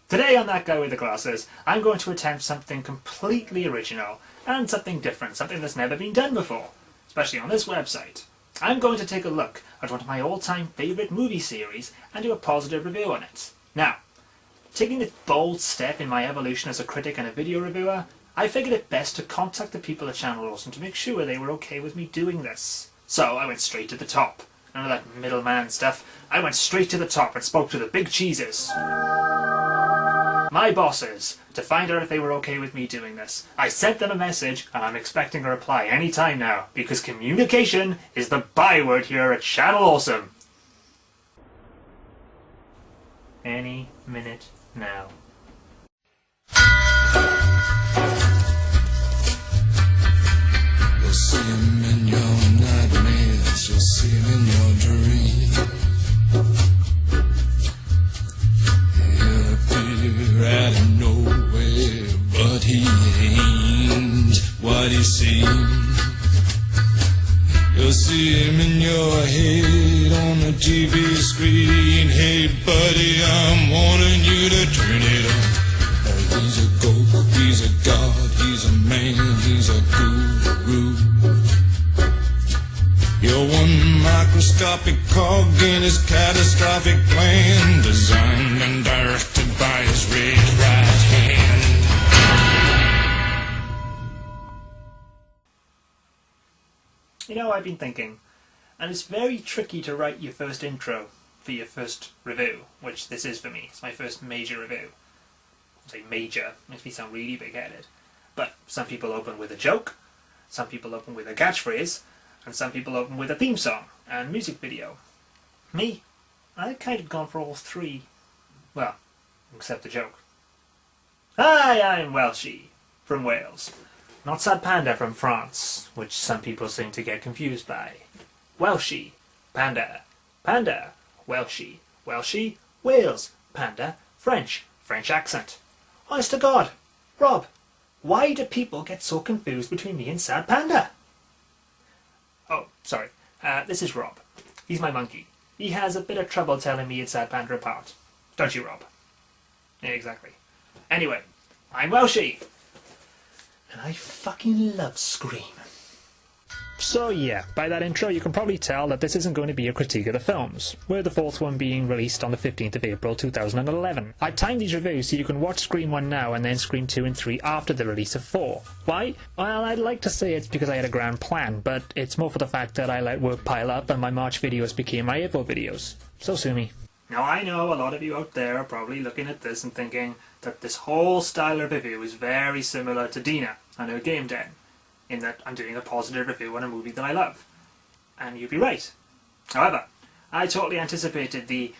Today on That Guy with the Glasses, I'm going to attempt something completely original and something different, something that's never been done before, especially on this website. I'm going to take a look at one of my all-time favourite movie series and do a positive review on it. Now, taking this bold step in my evolution as a critic and a video reviewer, I figured it best to contact the people at Channel Awesome to make sure they were okay with me doing this. So I went straight to the top. None of that middleman stuff. I went straight to the top and spoke to the big cheeses. My bosses, to find out if they were okay with me doing this. I sent them a message and I'm expecting a reply any time now, because communication is the byword here at Channel Awesome. Any minute now. You'll see him in your nightmares, you'll see him in your dreams. He'll appear out of nowhere, but he ain't what he seems. You'll see him in your head on the TV screen. Hey buddy, I'm warning you to turn it on. He's a ghost, he's a god, he's a man, he's a guru. You're one microscopic cog in his catastrophic plan, designed and directed by his red right hand. You know, I've been thinking, and it's very tricky to write your first intro for your first review, which this is for me. It's my first major review. I say major, makes me sound really big-headed. But some people open with a joke, some people open with a catchphrase, and some people open with a theme song and music video. Me, I've kind of gone for all three. Well, except the joke. Hi, I'm Welshy, from Wales. Not Sad Panda from France, which some people seem to get confused by. Welshy, Panda, Panda, Welshy, Welshy, Wales, Panda, French, French accent. Honest to God, Rob, why do people get so confused between me and Sad Panda? Oh, sorry, this is Rob. He's my monkey. He has a bit of trouble telling me and Sad Panda apart. Don't you, Rob? Yeah, exactly. Anyway, I'm Welshy. And I fucking love Scream. So yeah, by that intro you can probably tell that this isn't going to be a critique of the films, with the fourth one being released on the 15th of April 2011. I've timed these reviews so you can watch Scream 1 now and then Scream 2 and 3 after the release of 4. Why? Well, I'd like to say it's because I had a grand plan, but it's more for the fact that I let work pile up and my March videos became my April videos. So sue me. Now I know a lot of you out there are probably looking at this and thinking that this whole style of review is very similar to Dina and her game den, in that I'm doing a positive review on a movie that I love. And you'd be right. However, I totally anticipated the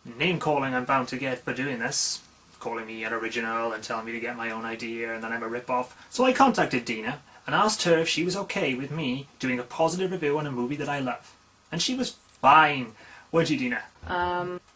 name-calling I'm bound to get for doing this, calling me an original and telling me to get my own idea and that I'm a rip-off. So I contacted Dina and asked her if she was okay with me doing a positive review on a movie that I love. And she was fine. Weren't you, Dina?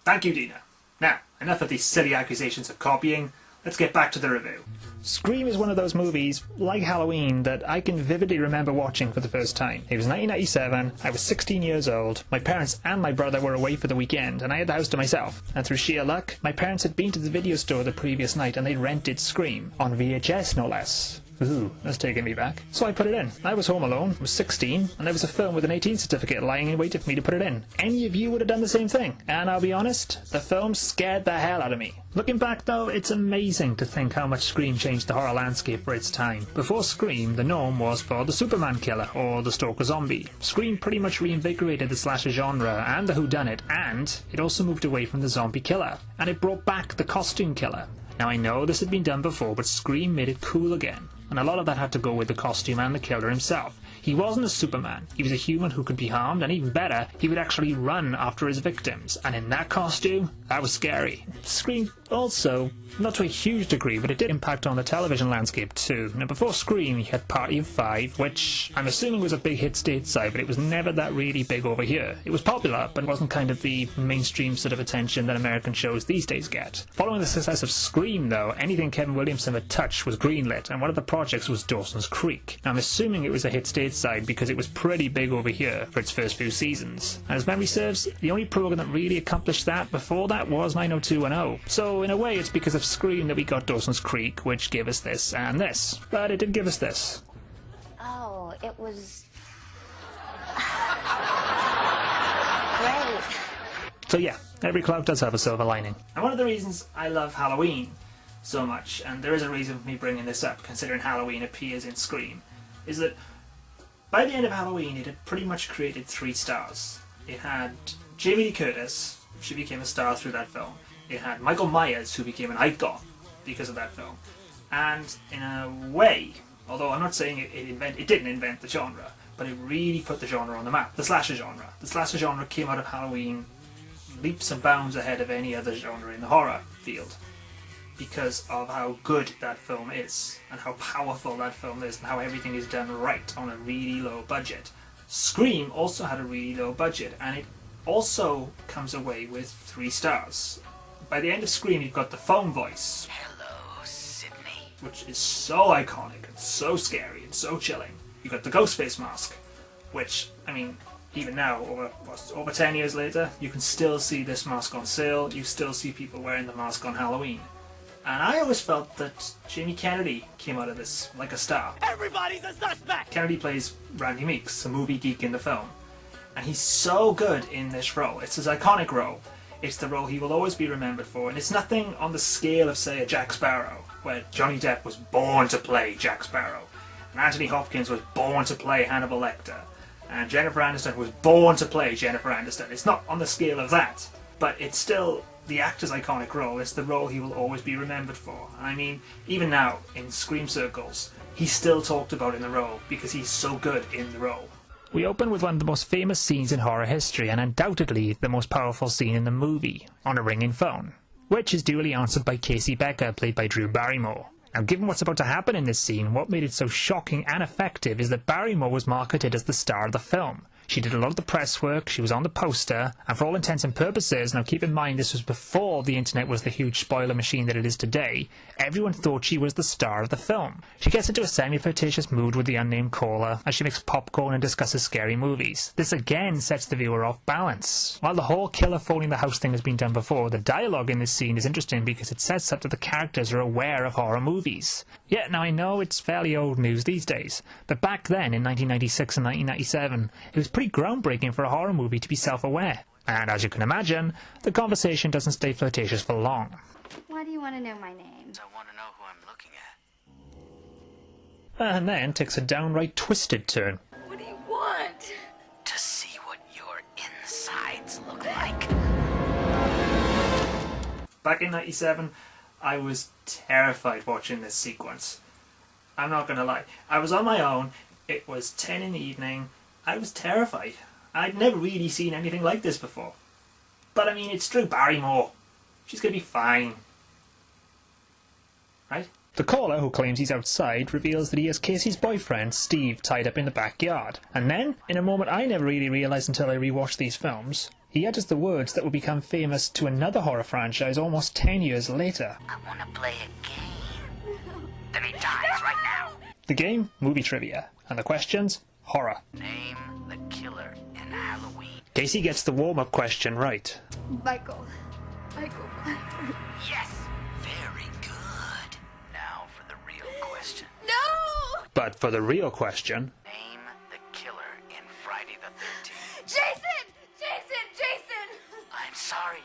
Thank you, Dina. Now, enough of these silly accusations of copying. Let's get back to the review. Scream is one of those movies, like Halloween, that I can vividly remember watching for the first time. It was 1997, I was 16 years old, my parents and my brother were away for the weekend, and I had the house to myself. And through sheer luck, my parents had been to the video store the previous night and they'd rented Scream, on VHS no less. Ooh, that's taking me back. So I put it in. I was home alone, I was 16, and there was a film with an 18 certificate lying in wait for me to put it in. Any of you would have done the same thing. And I'll be honest, the film scared the hell out of me. Looking back though, it's amazing to think how much Scream changed the horror landscape for its time. Before Scream, the norm was for the Superman killer, or the stalker zombie. Scream pretty much reinvigorated the slasher genre and the whodunit, and it also moved away from the zombie killer. And it brought back the costume killer. Now I know this had been done before, but Scream made it cool again. And a lot of that had to go with the costume and the killer himself. He wasn't a Superman, he was a human who could be harmed, and even better, he would actually run after his victims, and in that costume, that was scary. Scream also, not to a huge degree, but it did impact on the television landscape too. Now before Scream, you had Party of Five, which I'm assuming was a big hit stateside, but it was never that really big over here. It was popular, but wasn't kind of the mainstream sort of attention that American shows these days get. Following the success of Scream though, anything Kevin Williamson had touched was greenlit, and one of the projects was Dawson's Creek. I'm assuming it was a hit stateside because it was pretty big over here for its first few seasons. And as memory serves, the only program that really accomplished that before that was 90210. So in a way it's because of Scream that we got Dawson's Creek, which gave us this and this. But it did give us this. Oh, it was... great. So yeah, every cloud does have a silver lining. And one of the reasons I love Halloween so much, and there is a reason for me bringing this up considering Halloween appears in Scream, is that by the end of Halloween it had pretty much created 3 stars. It had Jamie Lee Curtis, she became a star through that film. It had Michael Myers, who became an icon because of that film. And in a way, although I'm not saying it didn't invent the genre, but it really put the genre on the map, the slasher genre. The slasher genre came out of Halloween leaps and bounds ahead of any other genre in the horror field because of how good that film is and how powerful that film is and how everything is done right on a really low budget. Scream also had a really low budget and it also comes away with 3 stars. By the end of Scream you've got the phone voice. Hello, Sydney. Which is so iconic and so scary and so chilling. You've got the Ghostface mask, which, I mean, even now, over 10 years later, you can still see this mask on sale, you still see people wearing the mask on Halloween. And I always felt that Jamie Kennedy came out of this like a star. Everybody's a suspect! Kennedy plays Randy Meeks, a movie geek in the film. And he's so good in this role. It's his iconic role. It's the role he will always be remembered for. And it's nothing on the scale of, say, a Jack Sparrow, where Johnny Depp was born to play Jack Sparrow. And Anthony Hopkins was born to play Hannibal Lecter. And Jennifer Aniston was born to play Jennifer Aniston. It's not on the scale of that, but it's still the actor's iconic role. It's the role he will always be remembered for. And I mean, even now, in Scream circles, he's still talked about in the role because he's so good in the role. We open with one of the most famous scenes in horror history, and undoubtedly the most powerful scene in the movie, on a ringing phone, which is duly answered by Casey Becker, played by Drew Barrymore. Now, given what's about to happen in this scene, what made it so shocking and effective is that Barrymore was marketed as the star of the film. She did a lot of the press work, she was on the poster, and for all intents and purposes, now keep in mind this was before the internet was the huge spoiler machine that it is today, everyone thought she was the star of the film. She gets into a semi-flirtatious mood with the unnamed caller as she makes popcorn and discusses scary movies. This again sets the viewer off balance. While the whole killer phoning the house thing has been done before, the dialogue in this scene is interesting because it sets up that the characters are aware of horror movies. Yeah, now I know it's fairly old news these days, but back then in 1996 and 1997, it was pretty groundbreaking for a horror movie to be self-aware. And as you can imagine, the conversation doesn't stay flirtatious for long. Why do you want to know my name? I want to know who I'm looking at. And then takes a downright twisted turn. What do you want? To see what your insides look like. Back in 97, I was terrified watching this sequence. I'm not gonna lie. I was on my own, it was 10 in the evening, I was terrified. I'd never really seen anything like this before. But I mean, it's Drew Barrymore. She's gonna be fine. Right? The caller, who claims he's outside, reveals that he has Casey's boyfriend, Steve, tied up in the backyard. And then, in a moment I never really realised until I rewatched these films, he utters the words that will become famous to another horror franchise almost 10 years later. I want to play a game. Then he dies right now. The game, movie trivia. And the questions, horror. Name the killer in Halloween. Casey gets the warm-up question right. Michael. Yes, very good. Now for the real question. No! But for the real question... Name the killer in Friday the 13th. Jason! I'm sorry,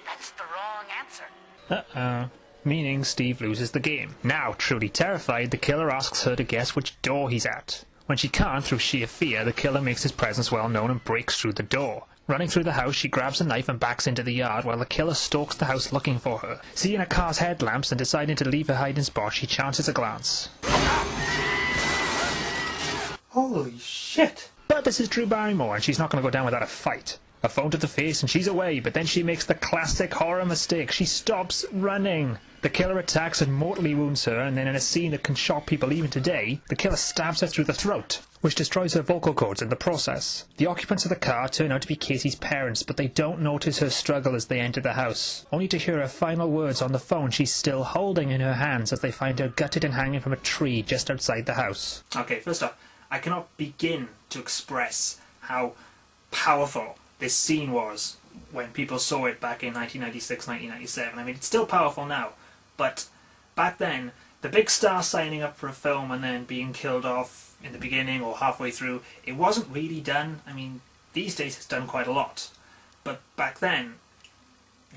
that's the wrong answer. Uh-oh. Meaning Steve loses the game. Now, truly terrified, the killer asks her to guess which door he's at. When she can't, through sheer fear, the killer makes his presence well known and breaks through the door. Running through the house, she grabs a knife and backs into the yard while the killer stalks the house looking for her. Seeing a car's headlamps and deciding to leave her hiding spot, she chances a glance. Holy shit! But this is Drew Barrymore and she's not going to go down without a fight. A phone to the face and she's away, but then she makes the classic horror mistake. She stops running. The killer attacks and mortally wounds her, and then in a scene that can shock people even today, the killer stabs her through the throat. which destroys her vocal cords in the process. The occupants of the car turn out to be Casey's parents, but they don't notice her struggle as they enter the house, only to hear her final words on the phone she's still holding in her hands as they find her gutted and hanging from a tree just outside the house. Okay, first off, I cannot begin to express how powerful this scene was when people saw it back in 1996, 1997. I mean, it's still powerful now, but back then, the big star signing up for a film and then being killed off in the beginning or halfway through, it wasn't really done. I mean, these days it's done quite a lot. But back then,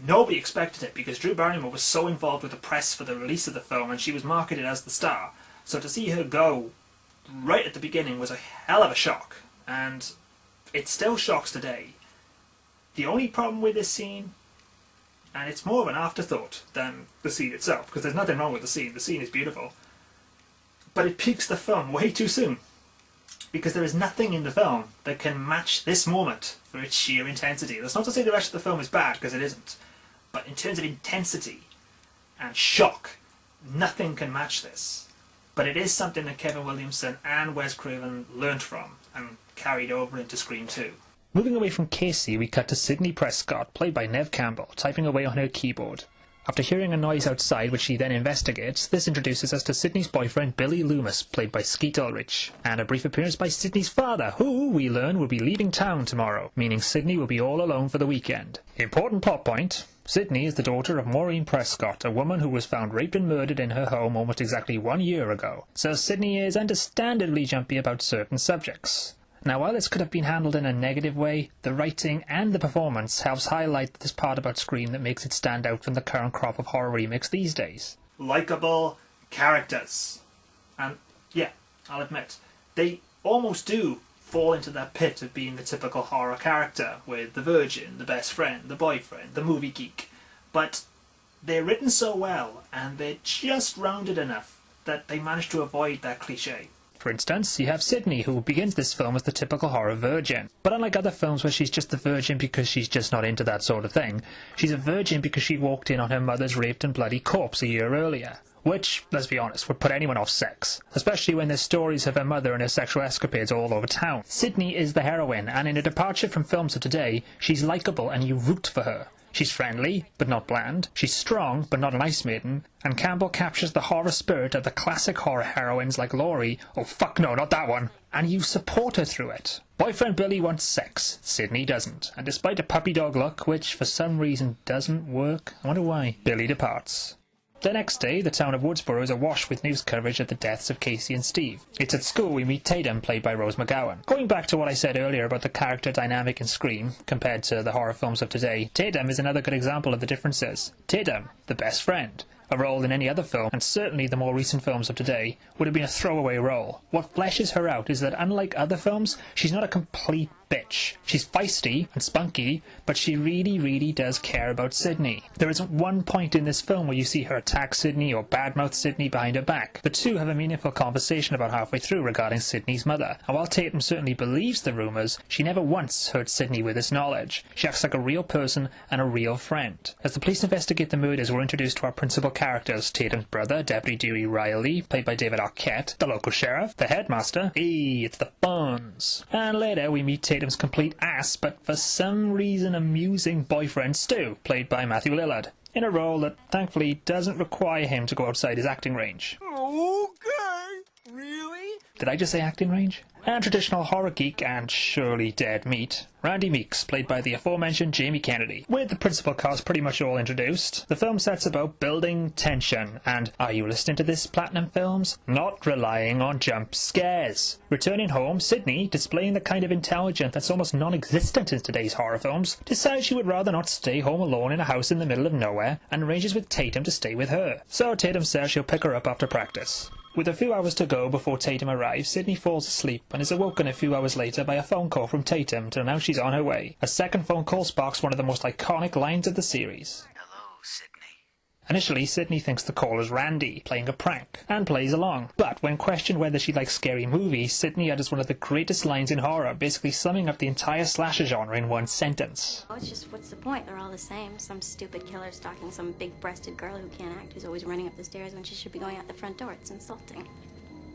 nobody expected it because Drew Barrymore was so involved with the press for the release of the film and she was marketed as the star. So to see her go right at the beginning was a hell of a shock. And it still shocks today. The only problem with this scene, and it's more of an afterthought than the scene itself, because there's nothing wrong with the scene is beautiful, but it peaks the film way too soon, because there is nothing in the film that can match this moment for its sheer intensity. That's not to say the rest of the film is bad, because it isn't, but in terms of intensity and shock, nothing can match this. But it is something that Kevin Williamson and Wes Craven learnt from and carried over into Scream 2. Moving away from Casey, we cut to Sidney Prescott, played by Neve Campbell, typing away on her keyboard. After hearing a noise outside, which she then investigates, this introduces us to Sidney's boyfriend Billy Loomis, played by Skeet Ulrich, and a brief appearance by Sidney's father, who, we learn, will be leaving town tomorrow, meaning Sidney will be all alone for the weekend. Important plot point: Sidney is the daughter of Maureen Prescott, a woman who was found raped and murdered in her home almost exactly 1 year ago, so Sidney is understandably jumpy about certain subjects. Now, while this could have been handled in a negative way, the writing and the performance helps highlight this part about Scream that makes it stand out from the current crop of horror remakes these days. Likeable characters. And, yeah, I'll admit, they almost do fall into that pit of being the typical horror character, with the virgin, the best friend, the boyfriend, the movie geek. But they're written so well, and they're just rounded enough that they manage to avoid that cliché. For instance, you have Sidney, who begins this film as the typical horror virgin. But unlike other films where she's just the virgin because she's just not into that sort of thing, she's a virgin because she walked in on her mother's raped and bloody corpse a year earlier. Which, let's be honest, would put anyone off sex, especially when there's stories of her mother and her sexual escapades all over town. Sidney is the heroine, and in a departure from films of today, she's likeable and you root for her. She's friendly, but not bland. She's strong, but not an ice maiden. And Campbell captures the horror spirit of the classic horror heroines like Laurie. Oh fuck no, not that one. And you support her through it. Boyfriend Billy wants sex. Sidney doesn't. And despite a puppy dog look, which for some reason doesn't work, I wonder why, Billy departs. The next day, the town of Woodsboro is awash with news coverage of the deaths of Casey and Steve. It's at school we meet Tatum, played by Rose McGowan. Going back to what I said earlier about the character dynamic in Scream, compared to the horror films of today, Tatum is another good example of the differences. Tatum, the best friend. A role in any other film, and certainly the more recent films of today, would have been a throwaway role. What fleshes her out is that unlike other films, she's not a complete bitch. She's feisty and spunky, but she really does care about Sidney. There isn't one point in this film where you see her attack Sidney or badmouth Sidney behind her back. The two have a meaningful conversation about halfway through regarding Sidney's mother, and while Tatum certainly believes the rumours, she never once hurt Sidney with this knowledge. She acts like a real person and a real friend. As the police investigate the murders, we're introduced to our principal characters: Tatum's brother, Deputy Dewey Riley, played by David Arquette, the local sheriff, the headmaster, it's the Fonz. And later we meet Tatum's complete ass, but for some reason amusing boyfriend Stu, played by Matthew Lillard, in a role that thankfully doesn't require him to go outside his acting range. Okay, really? Did I just say acting range? And traditional horror geek and surely dead meat, Randy Meeks, played by the aforementioned Jamie Kennedy. With the principal cast pretty much all introduced, the film sets about building tension and, are you listening to this, Platinum Films? Not relying on jump scares. Returning home, Sidney, displaying the kind of intelligence that's almost non-existent in today's horror films, decides she would rather not stay home alone in a house in the middle of nowhere and arranges with Tatum to stay with her. So Tatum says she'll pick her up after practice. With a few hours to go before Tatum arrives, Sidney falls asleep and is awoken a few hours later by a phone call from Tatum to announce she's on her way. A second phone call sparks one of the most iconic lines of the series. Hello, Sydney. Initially, Sidney thinks the caller is Randy, playing a prank, and plays along. But when questioned whether she likes scary movies, Sidney utters one of the greatest lines in horror, basically summing up the entire slasher genre in one sentence. Oh, it's just, what's the point? They're all the same. Some stupid killer stalking some big-breasted girl who can't act, who's always running up the stairs when she should be going out the front door. It's insulting.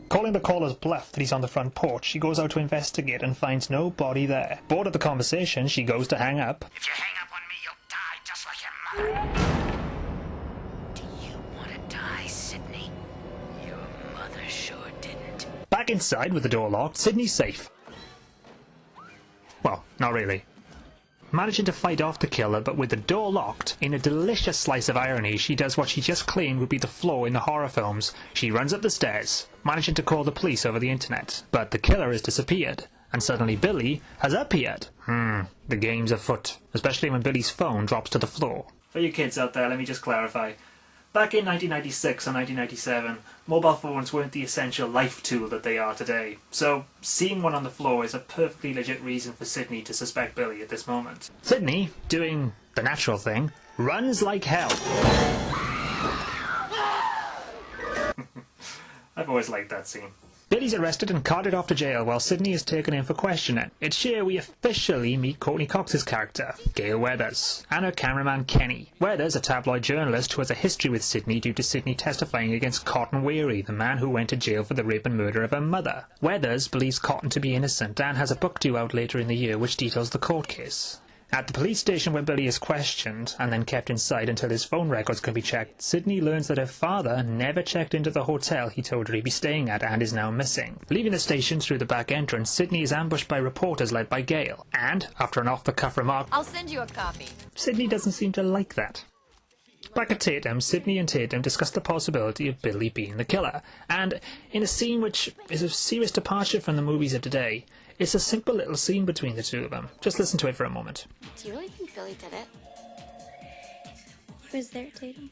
Calling the caller's bluff that he's on the front porch, she goes out to investigate and finds no body there. Bored of the conversation, she goes to hang up. If you hang up on me, you'll die just like your mother. Do you want to die, Sydney? Your mother sure didn't. Back inside with the door locked, Sydney's safe. Well, not really. Managing to fight off the killer, but with the door locked, in a delicious slice of irony, she does what she just claimed would be the flaw in the horror films. She runs up the stairs, managing to call the police over the internet. But the killer has disappeared, and suddenly Billy has appeared. The game's afoot, especially when Billy's phone drops to the floor. For you kids out there, let me just clarify. Back in 1996 and 1997, mobile phones weren't the essential life tool that they are today, so seeing one on the floor is a perfectly legit reason for Sydney to suspect Billy at this moment. Sydney, doing the natural thing, runs like hell. I've always liked that scene. Billy's arrested and carted off to jail while Sydney is taken in for questioning. It's here we officially meet Courtney Cox's character, Gail Weathers, and her cameraman Kenny. Weathers, a tabloid journalist who has a history with Sydney due to Sydney testifying against Cotton Weary, the man who went to jail for the rape and murder of her mother. Weathers believes Cotton to be innocent and has a book due out later in the year which details the court case. At the police station where Billy is questioned, and then kept inside until his phone records can be checked, Sydney learns that her father never checked into the hotel he told her he'd be staying at and is now missing. Leaving the station through the back entrance, Sydney is ambushed by reporters led by Gail, and, after an off-the-cuff remark, I'll send you a copy. Sydney doesn't seem to like that. Back at Tatum, Sydney and Tatum discuss the possibility of Billy being the killer, and in a scene which is a serious departure from the movies of today, it's a simple little scene between the two of them. Just listen to it for a moment. Do you really think Billy did it? He was there, Tatum.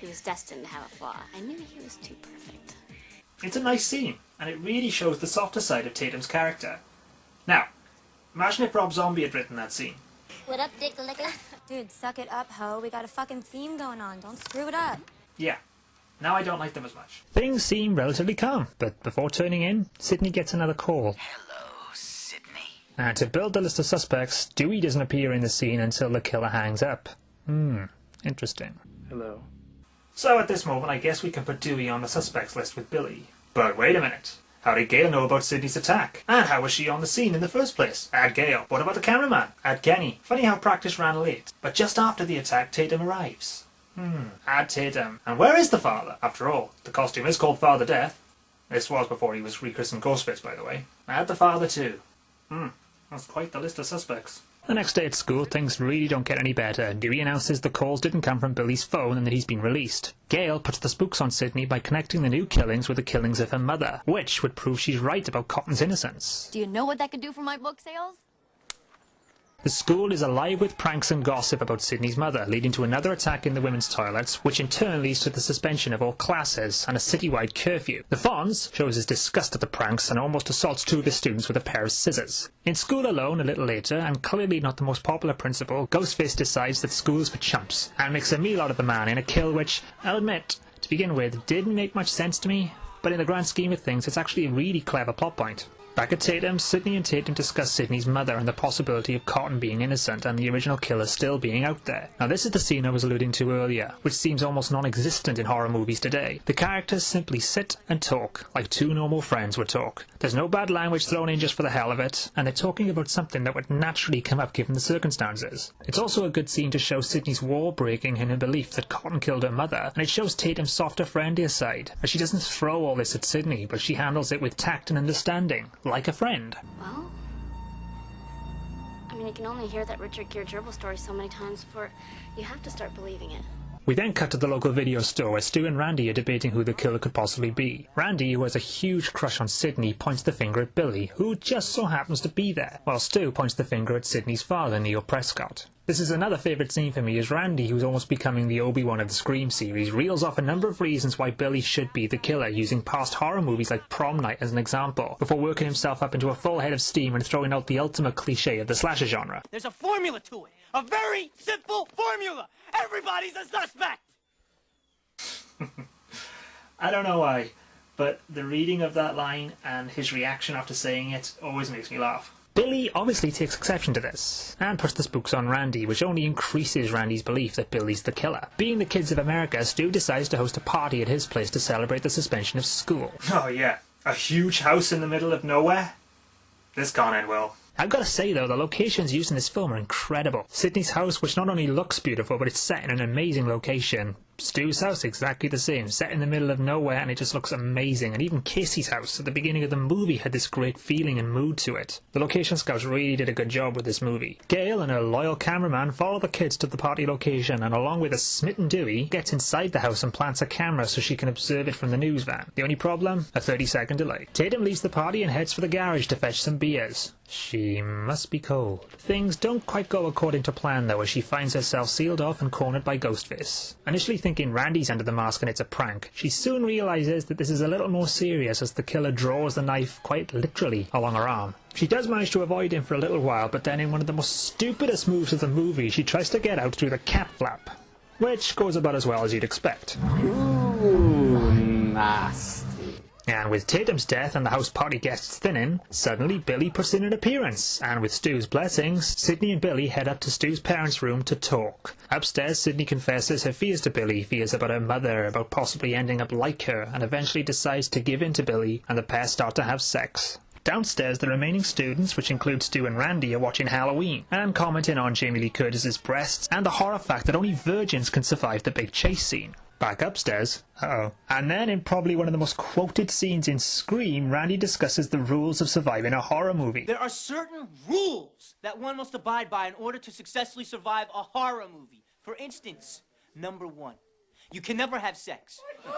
He was destined to have a flaw. I knew he was too perfect. It's a nice scene, and it really shows the softer side of Tatum's character. Now, imagine if Rob Zombie had written that scene. What up, Dick Lickers? Dude, suck it up, ho. We got a fucking theme going on. Don't screw it up. Yeah. Now I don't like them as much. Things seem relatively calm, but before turning in, Sydney gets another call. Hello, Sydney. And to build the list of suspects, Dewey doesn't appear in the scene until the killer hangs up. Interesting. Hello. So at this moment, I guess we can put Dewey on the suspects list with Billy. But wait a minute. How did Gail know about Sydney's attack? And how was she on the scene in the first place? Add Gail. What about the cameraman? Add Kenny. Funny how practice ran late. But just after the attack, Tatum arrives. Add Tatum. And where is the father? After all, the costume is called Father Death. This was before he was rechristened Ghostface, by the way. Add the father too. That's quite the list of suspects. The next day at school, things really don't get any better. Dewey announces the calls didn't come from Billy's phone and that he's been released. Gail puts the spooks on Sydney by connecting the new killings with the killings of her mother, which would prove she's right about Cotton's innocence. Do you know what that could do for my book sales? The school is alive with pranks and gossip about Sydney's mother, leading to another attack in the women's toilets, which in turn leads to the suspension of all classes and a citywide curfew. The Fonz shows his disgust at the pranks and almost assaults two of his students with a pair of scissors. In school alone, a little later, and clearly not the most popular principal, Ghostface decides that school's for chumps, and makes a meal out of the man in a kill which, I'll admit, to begin with, didn't make much sense to me, but in the grand scheme of things, it's actually a really clever plot point. Back at Tatum, Sydney and Tatum discuss Sydney's mother and the possibility of Cotton being innocent and the original killer still being out there. Now this is the scene I was alluding to earlier, which seems almost non-existent in horror movies today. The characters simply sit and talk, like two normal friends would talk. There's no bad language thrown in just for the hell of it, and they're talking about something that would naturally come up given the circumstances. It's also a good scene to show Sydney's wall-breaking in her belief that Cotton killed her mother, and it shows Tatum's softer, friendlier side, as she doesn't throw all this at Sydney, but she handles it with tact and understanding, like a friend. Well, I mean, you can only hear that Richard Gere gerbil story so many times before you have to start believing it. We then cut to the local video store where Stu and Randy are debating who the killer could possibly be. Randy, who has a huge crush on Sydney, points the finger at Billy, who just so happens to be there, while Stu points the finger at Sydney's father, Neil Prescott. This is another favourite scene for me as Randy, who's almost becoming the Obi-Wan of the Scream series, reels off a number of reasons why Billy should be the killer, using past horror movies like Prom Night as an example, before working himself up into a full head of steam and throwing out the ultimate cliché of the slasher genre. There's a formula to it. A very simple formula. Everybody's a suspect. I don't know why, but the reading of that line and his reaction after saying it always makes me laugh. Billy obviously takes exception to this, and puts the spooks on Randy, which only increases Randy's belief that Billy's the killer. Being the kids of America, Stu decides to host a party at his place to celebrate the suspension of school. Oh yeah, a huge house in the middle of nowhere? This can't end well. I've got to say though, the locations used in this film are incredible. Sydney's house, which not only looks beautiful, but it's set in an amazing location. Stu's house, exactly the same, set in the middle of nowhere, and it just looks amazing. And even Casey's house at the beginning of the movie had this great feeling and mood to it. The location scouts really did a good job with this movie. Gail and her loyal cameraman follow the kids to the party location, and along with a smitten Dewey, gets inside the house and plants a camera so she can observe it from the news van. The only problem? A 30-second delay. Tatum leaves the party and heads for the garage to fetch some beers. She must be cold. Things don't quite go according to plan though, as she finds herself sealed off and cornered by Ghostface. Initially thinking Randy's under the mask and it's a prank, she soon realises that this is a little more serious as the killer draws the knife quite literally along her arm. She does manage to avoid him for a little while, but then in one of the most stupidest moves of the movie, she tries to get out through the cat flap, which goes about as well as you'd expect. Ooh, nasty. And with Tatum's death and the house party guests thinning, suddenly Billy puts in an appearance, and with Stu's blessings, Sydney and Billy head up to Stu's parents' room to talk. Upstairs, Sydney confesses her fears to Billy, fears about her mother, about possibly ending up like her, and eventually decides to give in to Billy, and the pair start to have sex. Downstairs, the remaining students, which include Stu and Randy, are watching Halloween, and commenting on Jamie Lee Curtis's breasts, and the horror fact that only virgins can survive the big chase scene. Back upstairs, and then in probably one of the most quoted scenes in Scream, Randy discusses the rules of surviving a horror movie. There are certain rules that one must abide by in order to successfully survive a horror movie. For instance, number 1, you can never have sex. No.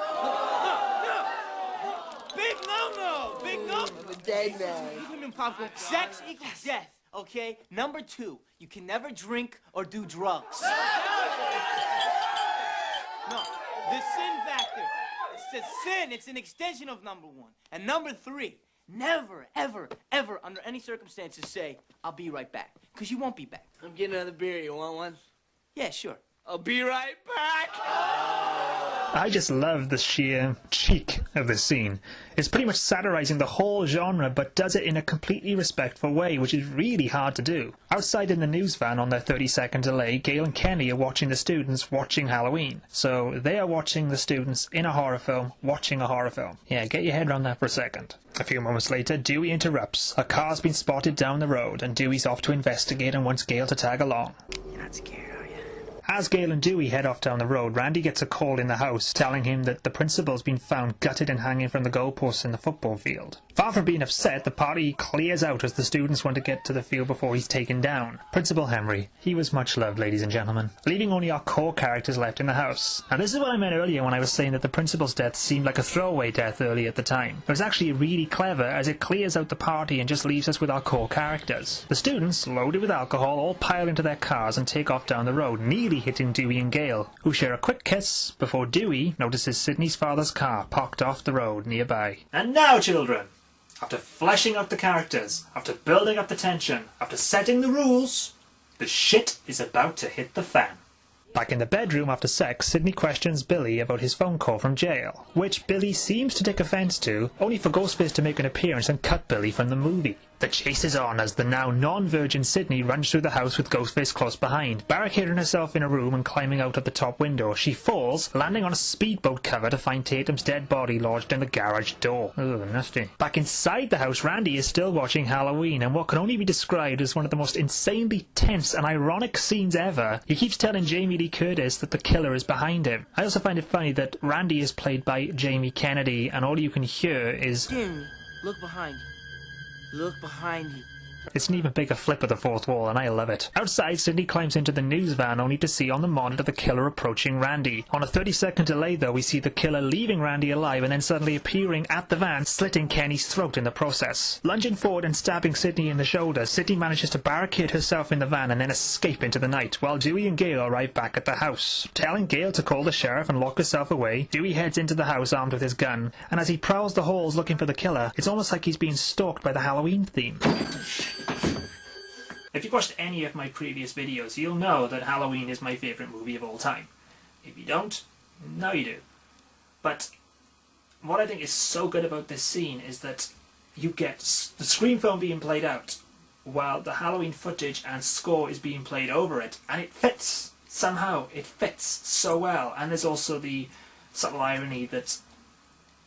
Big no-no! Big no! Dead man. Sex equals death, okay? Number 2, you can never drink or do drugs. No, the sin factor. It's a sin. It's an extension of number 1. And number 3, never, ever, ever, under any circumstances say, I'll be right back. Because you won't be back. I'm getting another beer. You want one? Yeah, sure. I'll be right back. I just love the sheer cheek of this scene. It's pretty much satirizing the whole genre, but does it in a completely respectful way, which is really hard to do. Outside in the news van on their 30-second delay, Gail and Kenny are watching the students watching Halloween. So they are watching the students in a horror film, watching a horror film. Yeah, get your head around that for a second. A few moments later, Dewey interrupts. A car's been spotted down the road, and Dewey's off to investigate and wants Gail to tag along. You're not scared, are you? As Gail and Dewey head off down the road, Randy gets a call in the house telling him that the principal's been found gutted and hanging from the goalposts in the football field. Far from being upset, the party clears out as the students want to get to the field before he's taken down. Principal Henry, he was much loved, ladies and gentlemen, leaving only our core characters left in the house. And this is what I meant earlier when I was saying that the principal's death seemed like a throwaway death early at the time. It was actually really clever as it clears out the party and just leaves us with our core characters. The students, loaded with alcohol, all pile into their cars and take off down the road, nearly hitting Dewey and Gail, who share a quick kiss before Dewey notices Sydney's father's car parked off the road nearby. And now, children, after fleshing out the characters, after building up the tension, after setting the rules, the shit is about to hit the fan. Back in the bedroom after sex, Sydney questions Billy about his phone call from jail, which Billy seems to take offence to, only for Ghostface to make an appearance and cut Billy from the movie. The chase is on as the now non-virgin Sydney runs through the house with Ghostface close behind. Barricading herself in a room and climbing out of the top window, she falls, landing on a speedboat cover to find Tatum's dead body lodged in the garage door. Ugh, nasty. Back inside the house, Randy is still watching Halloween, and what can only be described as one of the most insanely tense and ironic scenes ever. He keeps telling Jamie Lee Curtis that the killer is behind him. I also find it funny that Randy is played by Jamie Kennedy, and all you can hear is, Jamie, look behind you. Look behind you. It's an even bigger flip of the fourth wall, and I love it. Outside, Sydney climbs into the news van only to see on the monitor the killer approaching Randy. On a 30-second delay, though, we see the killer leaving Randy alive and then suddenly appearing at the van, slitting Kenny's throat in the process. Lunging forward and stabbing Sydney in the shoulder, Sydney manages to barricade herself in the van and then escape into the night, while Dewey and Gail arrive back at the house. Telling Gail to call the sheriff and lock herself away, Dewey heads into the house armed with his gun, and as he prowls the halls looking for the killer, it's almost like he's being stalked by the Halloween theme. If you've watched any of my previous videos, you'll know that Halloween is my favourite movie of all time. If you don't, now you do. But what I think is so good about this scene is that you get the Scream film being played out, while the Halloween footage and score is being played over it, and it fits. Somehow, it fits so well. And there's also the subtle irony that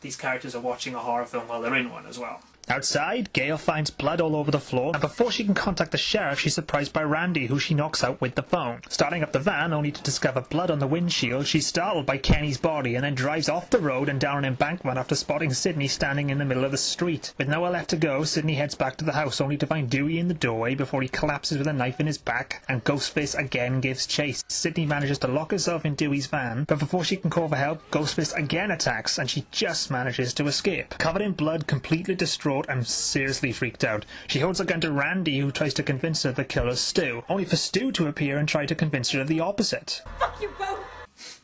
these characters are watching a horror film while they're in one as well. Outside, Gail finds blood all over the floor, and before she can contact the sheriff, she's surprised by Randy, who she knocks out with the phone. Starting up the van, only to discover blood on the windshield, she's startled by Kenny's body and then drives off the road and down an embankment after spotting Sydney standing in the middle of the street. With nowhere left to go, Sydney heads back to the house, only to find Dewey in the doorway before he collapses with a knife in his back, and Ghostface again gives chase. Sydney manages to lock herself in Dewey's van, but before she can call for help, Ghostface again attacks, and she just manages to escape. Covered in blood, completely distraught, and seriously freaked out, she holds a gun to Randy, who tries to convince her the killer's Stu, only for Stu to appear and try to convince her of the opposite. Fuck you both!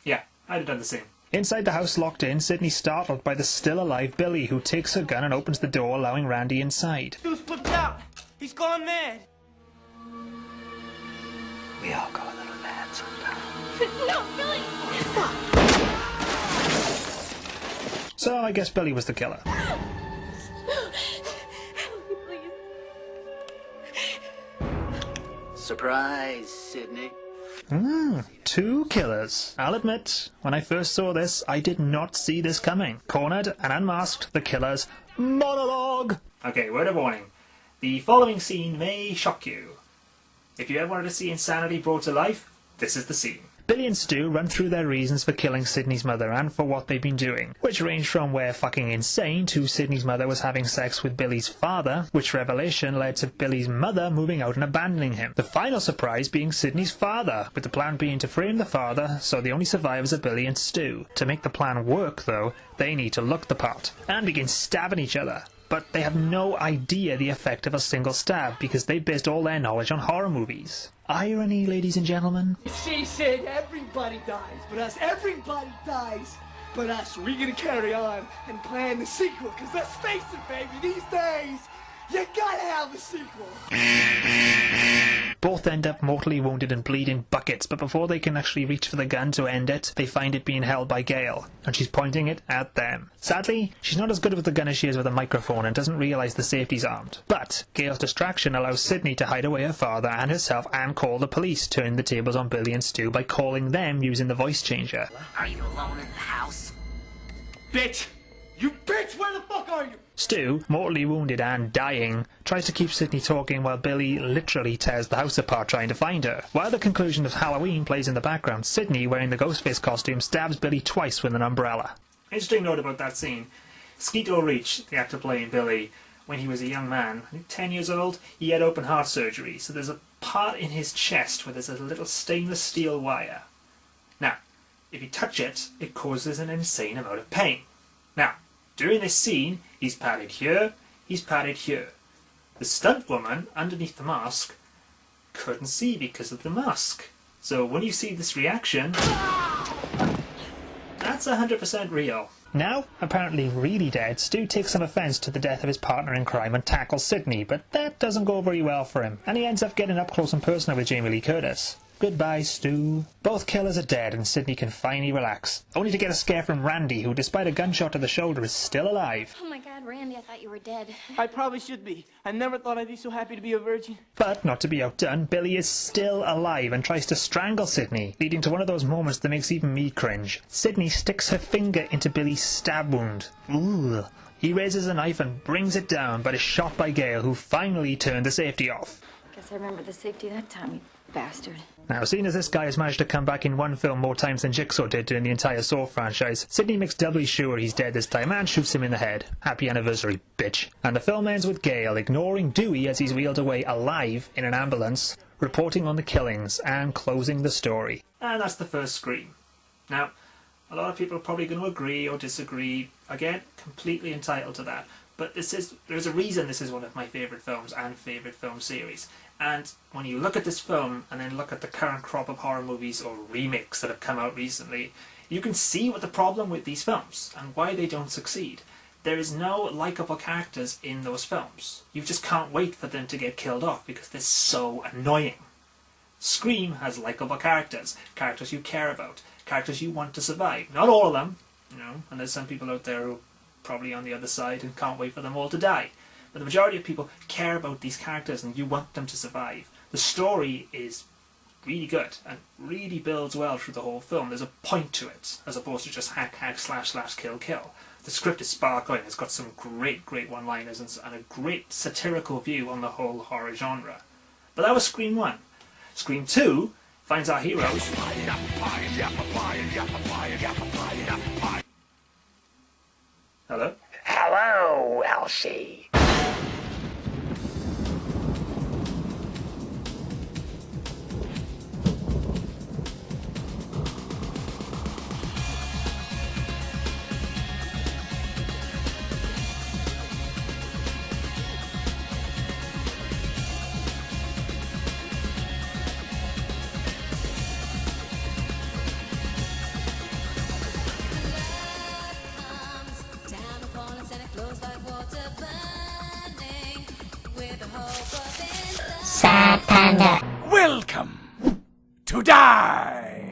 Yeah, I'd have done the same. Inside the house locked in, Sydney's startled by the still-alive Billy, who takes her gun and opens the door, allowing Randy inside. Stu's flipped out. He's gone mad. We all go a little mad sometimes. No, Billy! So I guess Billy was the killer. Surprise, Sydney. Two killers. I'll admit, when I first saw this, I did not see this coming. Cornered and unmasked, the killer's monologue. Okay, word of warning. The following scene may shock you. If you ever wanted to see insanity brought to life, this is the scene. Billy and Stu run through their reasons for killing Sydney's mother and for what they've been doing, which range from we're fucking insane to Sydney's mother was having sex with Billy's father, which revelation led to Billy's mother moving out and abandoning him. The final surprise being Sydney's father, with the plan being to frame the father so the only survivors are Billy and Stu. To make the plan work, though, they need to look the part and begin stabbing each other. But they have no idea the effect of a single stab because they based all their knowledge on horror movies. Irony, ladies and gentlemen. She said everybody dies but us. Everybody dies but us. We're gonna carry on and plan the sequel. Cause let's face it, baby, these days, you gotta have a sequel. Both end up mortally wounded and bleeding buckets, but before they can actually reach for the gun to end it, they find it being held by Gail, and she's pointing it at them. Sadly, she's not as good with the gun as she is with a microphone and doesn't realise the safety's armed. But Gail's distraction allows Sydney to hide away her father and herself and call the police, turning the tables on Billy and Stu by calling them using the voice changer. Are you alone in the house? Bitch! You bitch! Where the fuck are you? Stu, mortally wounded and dying, tries to keep Sydney talking while Billy literally tears the house apart trying to find her. While the conclusion of Halloween plays in the background, Sydney, wearing the Ghostface costume, stabs Billy twice with an umbrella. Interesting note about that scene. Skeet Ulrich, the actor playing Billy, when he was a young man, I think 10 years old, he had open heart surgery, so there's a part in his chest where there's a little stainless steel wire. Now, if you touch it, it causes an insane amount of pain. Now, during this scene, he's padded here, he's padded here. The stunt woman, underneath the mask, couldn't see because of the mask. So when you see this reaction, that's 100% real. Now, apparently really dead, Stu takes some offence to the death of his partner in crime and tackles Sydney, but that doesn't go very well for him, and he ends up getting up close and personal with Jamie Lee Curtis. Goodbye, Stu. Both killers are dead and Sydney can finally relax, only to get a scare from Randy, who despite a gunshot to the shoulder is still alive. Oh my god, Randy, I thought you were dead. I probably should be. I never thought I'd be so happy to be a virgin. But, not to be outdone, Billy is still alive and tries to strangle Sydney, leading to one of those moments that makes even me cringe. Sydney sticks her finger into Billy's stab wound. Ooh. He raises a knife and brings it down, but is shot by Gail, who finally turned the safety off. Guess I remember the safety that time, you bastard. Now, seeing as this guy has managed to come back in one film more times than Jigsaw did during the entire Saw franchise, Sydney makes doubly sure he's dead this time and shoots him in the head. Happy anniversary, bitch. And the film ends with Gail ignoring Dewey as he's wheeled away alive in an ambulance, reporting on the killings and closing the story. And that's the first Scream. Now, a lot of people are probably going to agree or disagree. Again, completely entitled to that. But there's a reason this is one of my favourite films and favourite film series. And when you look at this film and then look at the current crop of horror movies or remakes that have come out recently, you can see what the problem with these films and why they don't succeed. There is no likeable characters in those films. You just can't wait for them to get killed off because they're so annoying. Scream has likeable characters, characters you care about, characters you want to survive. Not all of them, you know, and there's some people out there who are probably on the other side and can't wait for them all to die. But the majority of people care about these characters and you want them to survive. The story is really good and really builds well through the whole film. There's a point to it, as opposed to just hack, hack, slash, slash, kill, kill. The script is sparkling. It's got some great, great one-liners and a great satirical view on the whole horror genre. But that was Scream 1. Scream 2 finds our heroes... Hello? Hello, Welshy. Sad Panda. Welcome to die.